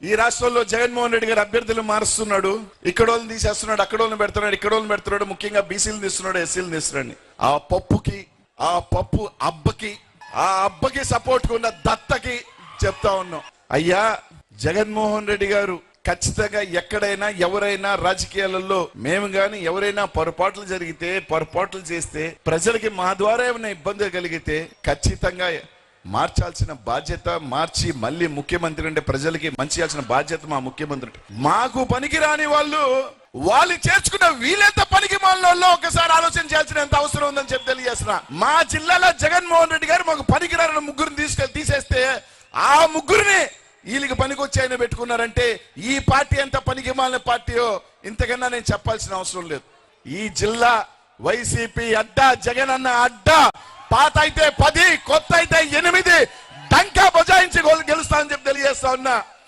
ఈ రాష్ట్రంలో జగన్మోహన్ రెడ్డి గారు అభ్యర్థులు మారుస్తున్నాడు, ఇక్కడ వాళ్ళని తీసేస్తున్నాడు, అక్కడ వాళ్ళని పెడుతున్నాడు, ఇక్కడ వాళ్ళని పెడుతున్నాడు, ముఖ్యంగా బీసీలు తీస్తున్నాడు, ఎస్సీలు తీస్తున్నాడు. ఆ పప్పు అబ్బకి సపోర్ట్ ఉన్న దత్తకి చెప్తా ఉన్నాం, అయ్యా జగన్మోహన్ రెడ్డి గారు ఖచ్చితంగా ఎక్కడైనా ఎవరైనా రాజకీయాలలో మేము గాని ఎవరైనా పొరపాట్లు జరిగితే, పొరపాట్లు చేస్తే, ప్రజలకి మా ద్వారా ఏమైనా ఇబ్బంది కలిగితే ఖచ్చితంగా మార్చాల్సిన బాధ్యత, మార్చి మళ్ళీ ముఖ్యమంత్రి అంటే ప్రజలకి మంచి చేయాల్సిన బాధ్యత మా ముఖ్యమంత్రి. మాకు పనికిరాని వాళ్ళు చేర్చుకున్న వీళ్ళెంత పనికి మాలలో ఒకసారి ఆలోచన చేయాల్సిన ఎంత అవసరం ఉందని చెప్పి తెలియజేస్తున్నా. మా జిల్లాలో జగన్మోహన్ రెడ్డి గారు మాకు పనికిరాని ముగ్గురిని తీసేస్తే ఆ ముగ్గురిని వీళ్ళకి పనికొచ్చి ఆయన పెట్టుకున్నారంటే ఈ పార్టీ ఎంత పనికి మాలిన పార్టీయో ఇంతకన్నా నేను చెప్పాల్సిన అవసరం లేదు. ఈ జిల్లా వైసీపీ అడ్డా, జగన్ అన్న అడ్డా. పాత అయితే 10, కొత్త అయితే 8 డంకా బజాయించి గెలుస్తా అని చెప్పి తెలియజేస్తా ఉన్నా.